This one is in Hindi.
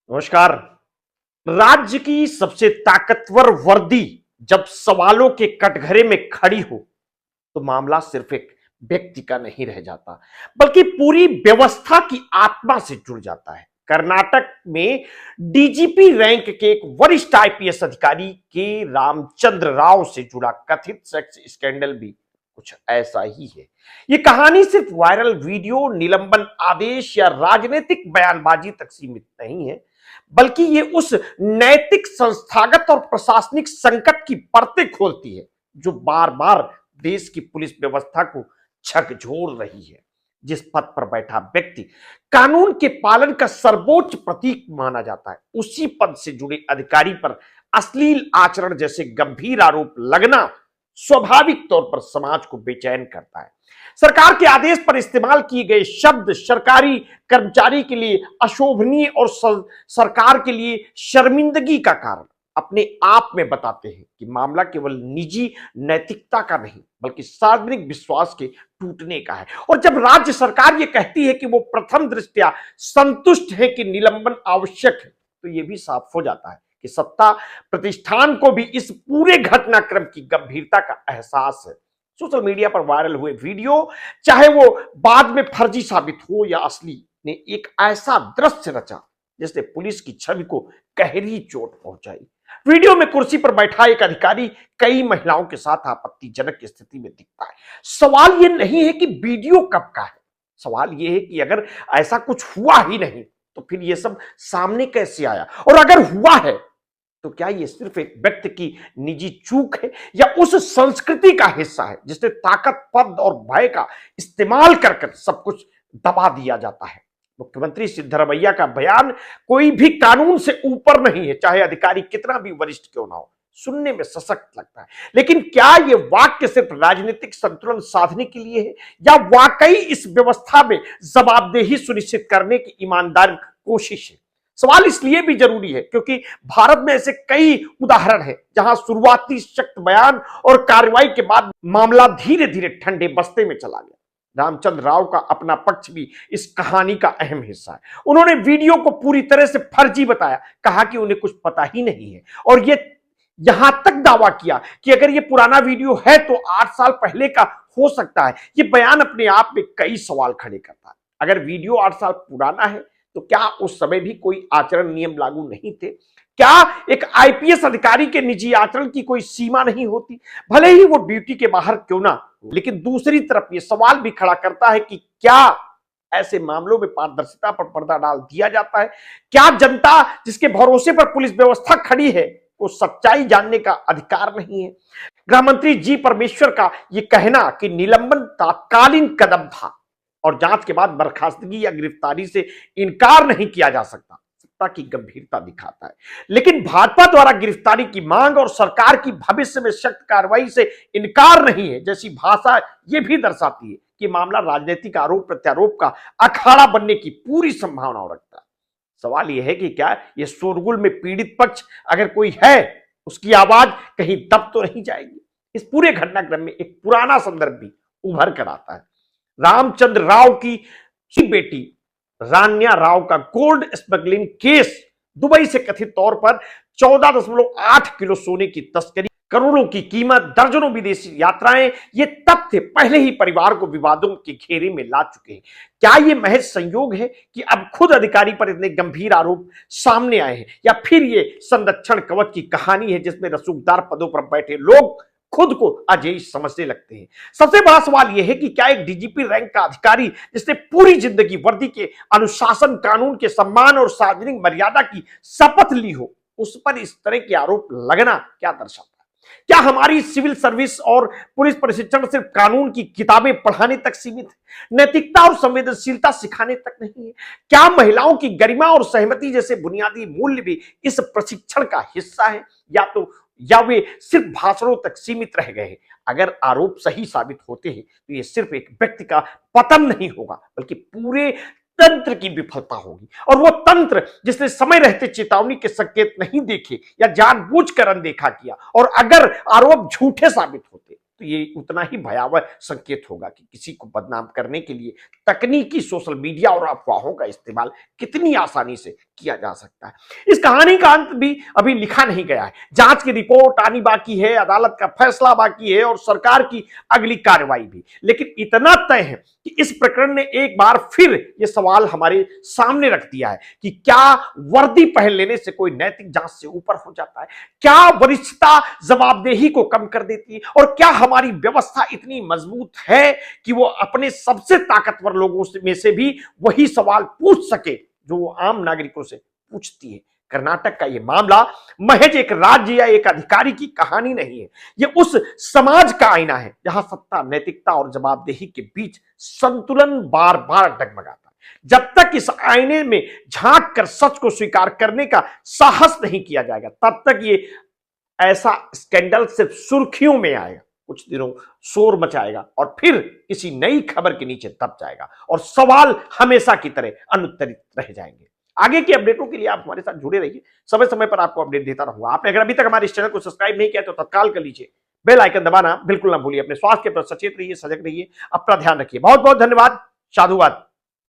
नमस्कार। राज्य की सबसे ताकतवर वर्दी जब सवालों के कटघरे में खड़ी हो तो मामला सिर्फ एक व्यक्ति का नहीं रह जाता, बल्कि पूरी व्यवस्था की आत्मा से जुड़ जाता है। कर्नाटक में डीजीपी रैंक के एक वरिष्ठ आईपीएस अधिकारी के रामचंद्र राव से जुड़ा कथित सेक्स स्कैंडल भी कुछ ऐसा ही है। यह कहानी सिर्फ वायरल वीडियो, निलंबन आदेश या राजनीतिक बयानबाजी तक सीमित नहीं है, बल्कि ये उस नैतिक, संस्थागत और प्रशासनिक संकट की परतें खोलती है जो बार बार देश की पुलिस व्यवस्था को झकझोर रही है। जिस पद पर बैठा व्यक्ति कानून के पालन का सर्वोच्च प्रतीक माना जाता है, उसी पद से जुड़े अधिकारी पर अश्लील आचरण जैसे गंभीर आरोप लगना स्वाभाविक तौर पर समाज को बेचैन करता है। सरकार के आदेश पर इस्तेमाल किए गए शब्द सरकारी कर्मचारी के लिए अशोभनीय और सरकार के लिए शर्मिंदगी का कारण अपने आप में बताते हैं कि मामला केवल निजी नैतिकता का नहीं, बल्कि सार्वजनिक विश्वास के टूटने का है। और जब राज्य सरकार ये कहती है कि वो प्रथम दृष्टया संतुष्ट है कि निलंबन आवश्यक है, तो ये भी साफ हो जाता है कि सत्ता प्रतिष्ठान को भी इस पूरे घटनाक्रम की गंभीरता का एहसास है। सोशल मीडिया पर वायरल हुए वीडियो, चाहे वो बाद में फर्जी साबित हो या असली, ने एक ऐसा दृश्य रचा जिसने पुलिस की छवि को गहरी चोट पहुंचाई। वीडियो में कुर्सी पर बैठा एक अधिकारी कई महिलाओं के साथ आपत्तिजनक स्थिति में दिखता है। सवाल यह नहीं है कि वीडियो कब का है, सवाल यह है कि अगर ऐसा कुछ हुआ ही नहीं तो फिर यह सब सामने कैसे आया, और अगर हुआ है तो क्या ये सिर्फ एक व्यक्ति की निजी चूक है या उस संस्कृति का हिस्सा है जिसने ताकत, पद और भय का इस्तेमाल कर सब कुछ दबा दिया जाता है। मुख्यमंत्री सिद्धरमैया का बयान कोई भी कानून से ऊपर नहीं है, चाहे अधिकारी कितना भी वरिष्ठ क्यों ना हो। सुनने में सशक्त लगता है, लेकिन क्या ये वाक्य सिर्फ राजनीतिक संतुलन साधने के लिए है या वाकई इस व्यवस्था में जवाबदेही सुनिश्चित करने की ईमानदार कोशिश है? सवाल इसलिए भी जरूरी है क्योंकि भारत में ऐसे कई उदाहरण हैं जहां शुरुआती सख्त बयान और कार्रवाई के बाद मामला धीरे धीरे ठंडे बस्ते में चला गया। रामचंद्र राव का अपना पक्ष भी इस कहानी का अहम हिस्सा है। उन्होंने वीडियो को पूरी तरह से फर्जी बताया, कहा कि उन्हें कुछ पता ही नहीं है, और ये यहां तक दावा किया कि अगर ये पुराना वीडियो है तो 8 साल पहले का हो सकता है। ये बयान अपने आप में कई सवाल खड़े करता है। अगर वीडियो 8 साल पुराना है तो क्या उस समय भी कोई आचरण नियम लागू नहीं थे? क्या एक आईपीएस अधिकारी के निजी आचरण की कोई सीमा नहीं होती, भले ही वो ड्यूटी के बाहर क्यों ना? लेकिन दूसरी तरफ ये सवाल भी खड़ा करता है कि क्या ऐसे मामलों में पारदर्शिता पर पर्दा डाल दिया जाता है? क्या जनता जिसके भरोसे पर पुलिस व्यवस्था खड़ी है को सच्चाई जानने का अधिकार नहीं है? गृह मंत्री जी परमेश्वर का यह कहना कि निलंबन तात्कालीन कदम था और जांच के बाद बर्खास्तगी या गिरफ्तारी से इनकार नहीं किया जा सकता, सत्ता की गंभीरता दिखाता है। लेकिन भाजपा द्वारा गिरफ्तारी की मांग और सरकार की भविष्य में सख्त कार्रवाई से इनकार नहीं है जैसी भाषा यह भी दर्शाती है कि मामला राजनीतिक आरोप प्रत्यारोप का अखाड़ा बनने की पूरी संभावना रखता है। सवाल यह है कि क्या यह शोरगुल में पीड़ित पक्ष अगर कोई है, उसकी आवाज कहीं दब तो नहीं जाएगी? इस पूरे घटनाक्रम में एक पुराना संदर्भ भी उभर कर आता है। रामचंद्र राव की बेटी रान्या राव का गोल्ड स्मगलिंग केस। दुबई से कथित तौर पर 14.8 किलो सोने की तस्करी, करोड़ों की कीमत, दर्जनों विदेशी यात्राएं, ये तथ्य पहले ही परिवार को विवादों के घेरे में ला चुके हैं। क्या ये महज संयोग है कि अब खुद अधिकारी पर इतने गंभीर आरोप सामने आए हैं, या फिर ये संरक्षण कवच की कहानी है जिसमें रसूखदार पदों पर बैठे लोग खुद को अजय समझने लगते हैं? सबसे बड़ा सवाल यह है कि क्या एक डीजीपी रैंक का अधिकारी जिसने पूरी जिंदगी वर्दी के अनुशासन, कानून के सम्मान और सार्वजनिक मर्यादा की शपथ ली हो, उस पर इस तरह के आरोप लगना क्या दर्शाता है? क्या हमारी सिविल सर्विस और पुलिस प्रशिक्षण सिर्फ कानून की किताबें पढ़ाने तक सीमित है, नैतिकता और संवेदनशीलता सिखाने तक नहीं है? क्या महिलाओं की गरिमा और सहमति जैसे बुनियादी मूल्य भी इस प्रशिक्षण का हिस्सा है, या वे सिर्फ भाषणों तक सीमित रह गए हैं? अगर आरोप सही साबित होते हैं तो यह सिर्फ एक व्यक्ति का पतन नहीं होगा, बल्कि पूरे तंत्र की विफलता होगी। और वो तंत्र जिसने समय रहते चेतावनी के संकेत नहीं देखे या जानबूझकर अनदेखा किया, और अगर आरोप झूठे साबित होते तो ये उतना ही भयावह संकेत होगा कि किसी को बदनाम करने के लिए तकनीकी सोशल मीडिया और अफवाहों का इस्तेमाल कितनी आसानी से किया जा सकता है। इस कहानी का अंत भी अभी लिखा नहीं गया है। जांच की रिपोर्ट आनी बाकी है, अदालत का फैसला बाकी है और सरकार की अगली कार्रवाई भी। लेकिन इतना तय है कि इस प्रकरण ने एक बार फिर यह सवाल हमारे सामने रख दिया है कि क्या वर्दी पहन लेने से कोई नैतिक जांच से ऊपर हो जाता है? क्या वरिष्ठता जवाबदेही को कम कर देती है? और क्या हमारी व्यवस्था इतनी मजबूत है कि वो अपने सबसे ताकतवर लोगों में से भी वही सवाल पूछ सके जो वो आम नागरिकों से पूछती है? कर्नाटक का यह मामला महज एक राज्य या एक अधिकारी की कहानी नहीं है। यह उस समाज का आईना है जहां सत्ता, नैतिकता और जवाबदेही के बीच संतुलन बार बार डगमगाता है। जब तक इस आईने में झांक कर सच को स्वीकार करने का साहस नहीं किया जाएगा, तब तक ये ऐसा स्कैंडल सिर्फ सुर्खियों में आएगा, कुछ दिनों शोर मचाएगा और फिर किसी नई खबर के नीचे दब जाएगा और सवाल हमेशा की तरह अनुत्तरित रह जाएंगे। आगे की अपडेटों के लिए आप हमारे साथ जुड़े रहिए, समय समय पर आपको अपडेट देता रहूंगा। आपने अगर अभी तक हमारे इस चैनल को सब्सक्राइब नहीं किया तो तत्काल कर लीजिए, बेल आइकन दबाना बिल्कुल ना भूलिए। अपने स्वास्थ्य के प्रति सचेत रहिए, सजग रहिए, अपना ध्यान रखिए। बहुत बहुत धन्यवाद। साधुवाद।